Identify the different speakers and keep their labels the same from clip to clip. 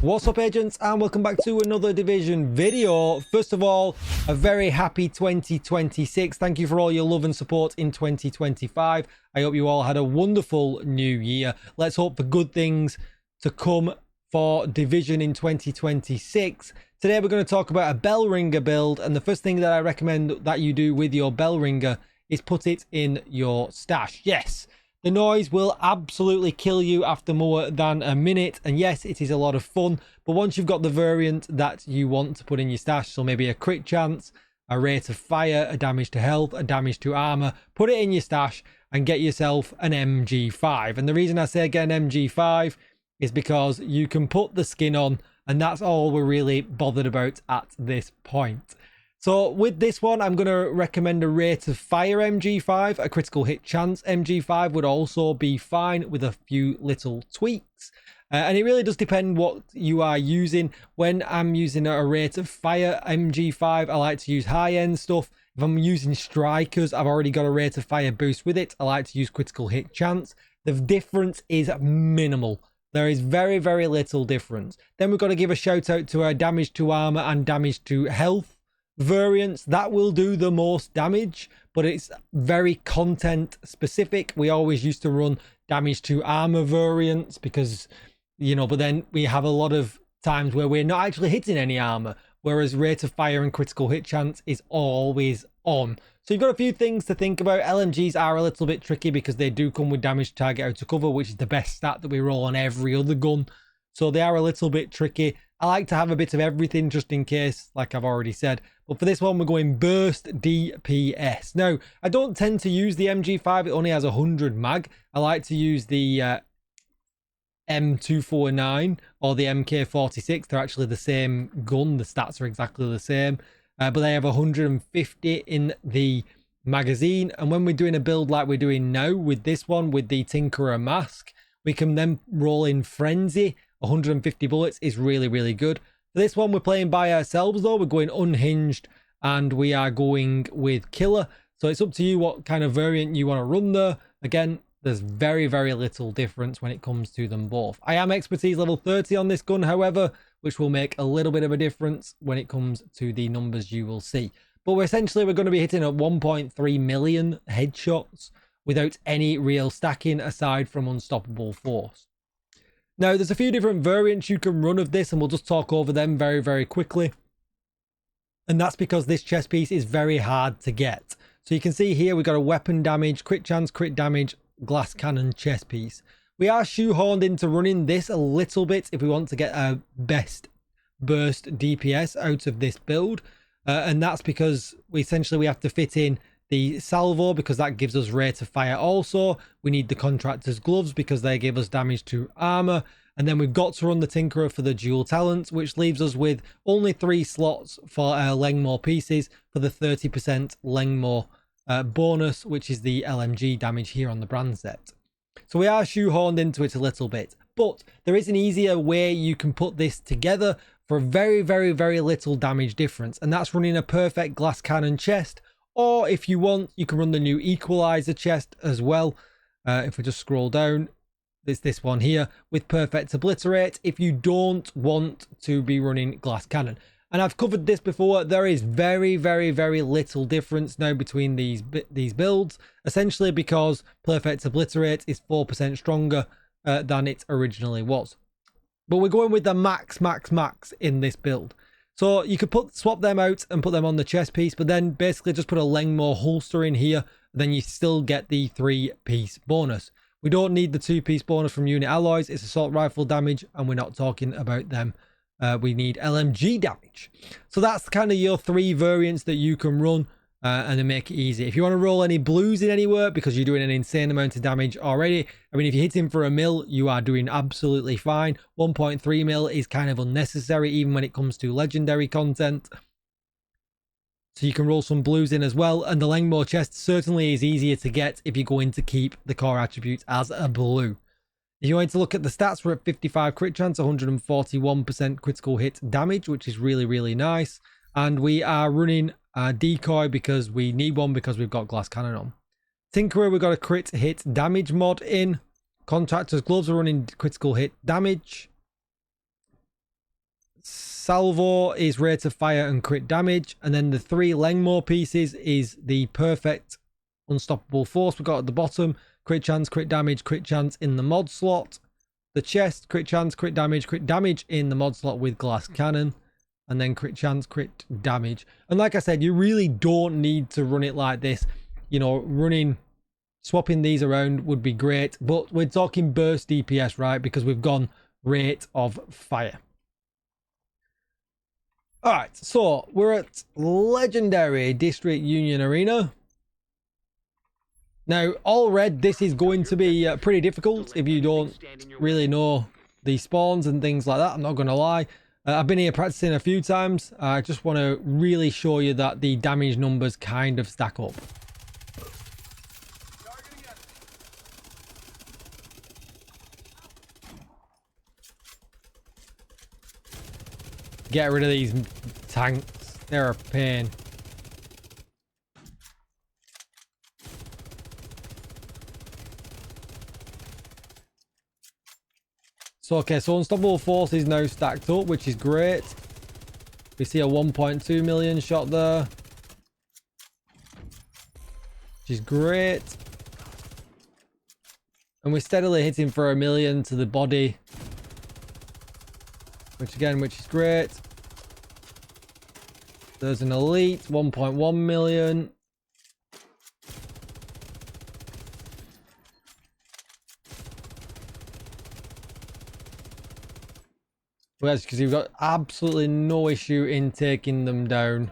Speaker 1: What's up, agents, and welcome back to another division video. First of all, a very happy 2026. Thank you for all your love and support in 2025. I hope you all had a wonderful new year. Let's hope for good things to come for division in 2026. Today we're going to talk about a bell ringer build, and the first thing that I recommend that you do with your bell ringer is put it in your stash. Yes, the noise will absolutely kill you after more than a minute, and yes, it is a lot of fun, but once you've got the variant that you want to put in your stash, so maybe a crit chance, a rate of fire, a damage to health, a damage to armor, put it in your stash and get yourself an MG5. And the reason I say get an MG5 is because you can put the skin on, and that's all we're really bothered about at this point. So with this one, I'm going to recommend a rate of fire MG5. A critical hit chance MG5 would also be fine with a few little tweaks. And it really does depend what you are using. When I'm using a rate of fire MG5, I like to use high-end stuff. If I'm using strikers, I've already got a rate of fire boost with it. I like to use critical hit chance. The difference is minimal. There is very, very little difference. Then we've got to give a shout out to our damage to armor and damage to health variants. That will do the most damage, but it's very content specific. We always used to run damage to armor variants because, you know, but then we have a lot of times where we're not actually hitting any armor, whereas rate of fire and critical hit chance is always on. So you've got a few things to think about. LMGs are a little bit tricky because they do come with damage to target out of cover, which is the best stat that we roll on every other gun. So they are a little bit tricky. I like to have a bit of everything just in case, like I've already said. But for this one, we're going burst DPS. Now, I don't tend to use the MG5. It only has 100 mag. I like to use the M249 or the MK46. They're actually the same gun. The stats are exactly the same. But they have 150 in the magazine. And when we're doing a build like we're doing now with this one, with the Tinkerer mask, we can then roll in Frenzy. 150 bullets is really, really good. For this one, we're playing by ourselves though. We're going unhinged and we are going with killer. So it's up to you what kind of variant you want to run there. Again, there's very, very little difference when it comes to them both. I am expertise level 30 on this gun, however, which will make a little bit of a difference when it comes to the numbers you will see. But we're going to be hitting at 1.3 million headshots without any real stacking aside from unstoppable force. Now, there's a few different variants you can run of this, and we'll just talk over them very, very quickly. And that's because this chest piece is very hard to get. So you can see here, we've got a weapon damage, crit chance, crit damage, glass cannon chest piece. We are shoehorned into running this a little bit if we want to get a best burst DPS out of this build. And that's because we have to fit in the salvo because that gives us rate of fire also. We need the contractor's gloves because they give us damage to armor. And then we've got to run the Tinkerer for the dual talents, which leaves us with only 3 slots for our Langmore pieces for the 30% Langmore bonus, which is the LMG damage here on the brand set. So we are shoehorned into it a little bit, but there is an easier way you can put this together for a very, very, very little damage difference. And that's running a perfect glass cannon chest. Or if you want, you can run the new equalizer chest as well. If we just scroll down, there's this one here with perfect obliterate if you don't want to be running glass cannon. And I've covered this before. There is very, very, very little difference now between these builds, essentially because perfect obliterate is 4% stronger than it originally was. But we're going with the max in this build. So you could swap them out and put them on the chest piece, but then basically just put a Langmore holster in here. Then you still get the 3-piece bonus. We don't need the 2-piece bonus from unit alloys. It's assault rifle damage, and we're not talking about them. We need LMG damage. So that's kind of your 3 variants that you can run and then make it easy. If you want to roll any blues in anywhere because you're doing an insane amount of damage already, I mean, if you hit him for a mil, you are doing absolutely fine. 1.3 mil is kind of unnecessary even when it comes to legendary content. So you can roll some blues in as well. And the Langmore chest certainly is easier to get if you're going to keep the core attributes as a blue. If you want to look at the stats, we're at 55 crit chance, 141% critical hit damage, which is really, really nice. And we are running a decoy because we need one because we've got glass cannon on. Tinkerer, we've got a crit hit damage mod in. Contractor's gloves are running critical hit damage. salvo is rate of fire and crit damage. And then the 3 Langmore pieces is the perfect unstoppable force we got at the bottom. Crit chance, crit chance in the mod slot. The chest, crit chance, crit damage in the mod slot with glass cannon. And then crit chance, crit damage. And like I said, you really don't need to run it like this. You know, swapping these around would be great. But we're talking burst DPS, right? Because we've gone rate of fire. Alright, so we're at Legendary District Union Arena. Now, all red, this is going to be pretty difficult if you don't really know the spawns and things like that. I'm not going to lie. I've been here practicing a few times. I just want to really show you that the damage numbers kind of stack up. Get rid of these tanks. They're a pain. So, okay, so Unstoppable Force is now stacked up, which is great. We see a 1.2 million shot there, which is great. And we're steadily hitting for 1 million to the body, which is great. There's an elite, 1.1 million. Well, that's because you've got absolutely no issue in taking them down.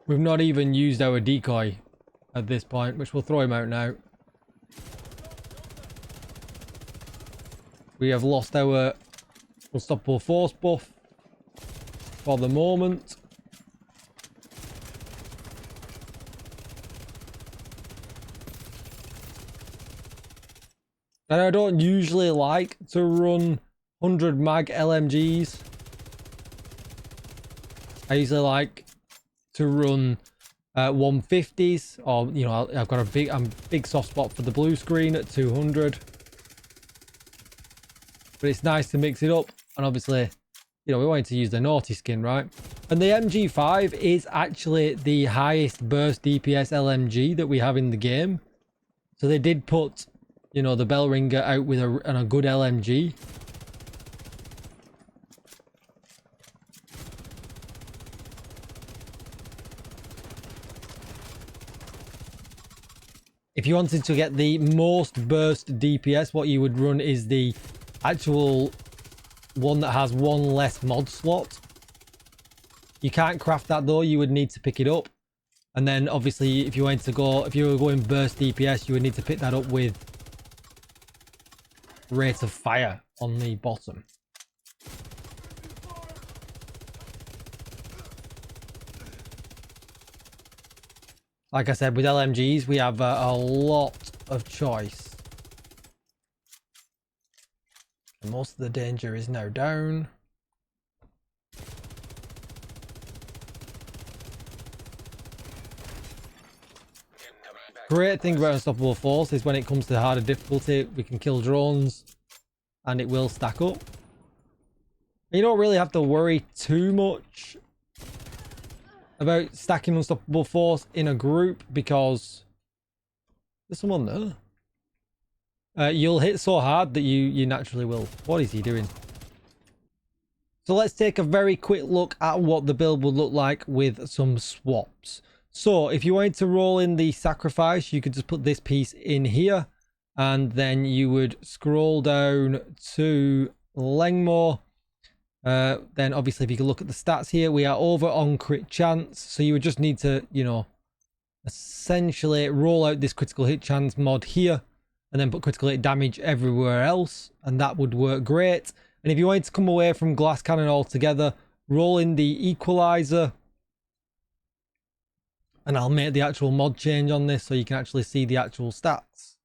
Speaker 1: We've not even used our decoy at this point, which we'll throw him out now. We have lost our Unstoppable Force buff for the moment. And I don't usually like to run 100 mag LMGs. I usually like to run 150s, or you know, I've got a big soft spot for the blue screen at 200. But it's nice to mix it up, and obviously, you know, we wanted to use the naughty skin, right? And the MG5 is actually the highest burst DPS LMG that we have in the game. So they did put, you know, the bell ringer out with a good LMG. If you wanted to get the most burst DPS, what you would run is the actual one that has one less mod slot. You can't craft that though, you would need to pick it up. And then obviously if you were going burst DPS, you would need to pick that up with rate of fire on the bottom. Like I said, with LMGs, we have a lot of choice. And most of the danger is now down. Great thing about Unstoppable Force is when it comes to harder difficulty, we can kill drones and it will stack up. You don't really have to worry too much about stacking Unstoppable Force in a group because there's someone there. You'll hit so hard that you naturally will. What is he doing? So let's take a very quick look at what the build would look like with some swaps. So if you wanted to roll in the sacrifice, you could just put this piece in here and then you would scroll down to Langmore. Then obviously if you can look at the stats here, we are over on crit chance, so you would just need to, you know, essentially roll out this critical hit chance mod here and then put critical hit damage everywhere else, and that would work great. And if you wanted to come away from glass cannon altogether, roll in the equalizer, and I'll make the actual mod change on this so you can actually see the actual stats.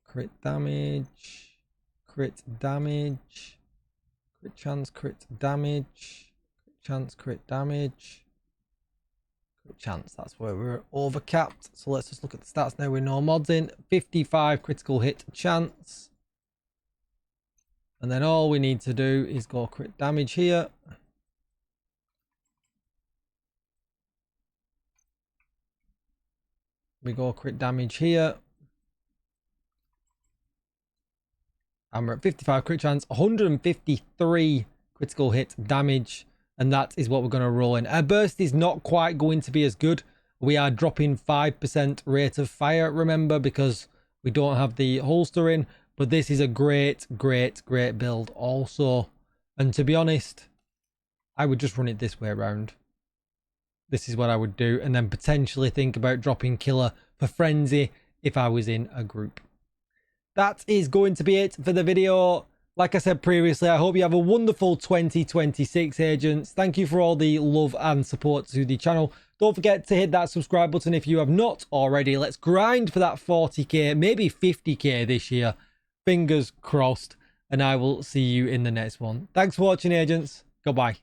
Speaker 1: Crit damage, crit damage, crit chance, crit damage, crit chance, crit damage, crit chance. That's where we're overcapped. So let's just look at the stats now with no mods in. 55 critical hit chance. And then all we need to do is go crit damage here. We go crit damage here. And we're at 55 crit chance, 153 critical hit damage. And that is what we're going to roll in. Our burst is not quite going to be as good. We are dropping 5% rate of fire, remember, because we don't have the holster in. But this is a great build also. And to be honest, I would just run it this way around. This is what I would do. And then potentially think about dropping killer for frenzy if I was in a group. That is going to be it for the video. Like I said previously, I hope you have a wonderful 2026, agents. Thank you for all the love and support to the channel. Don't forget to hit that subscribe button if you have not already. Let's grind for that 40k, maybe 50k this year. Fingers crossed. And I will see you in the next one. Thanks for watching, agents. Goodbye.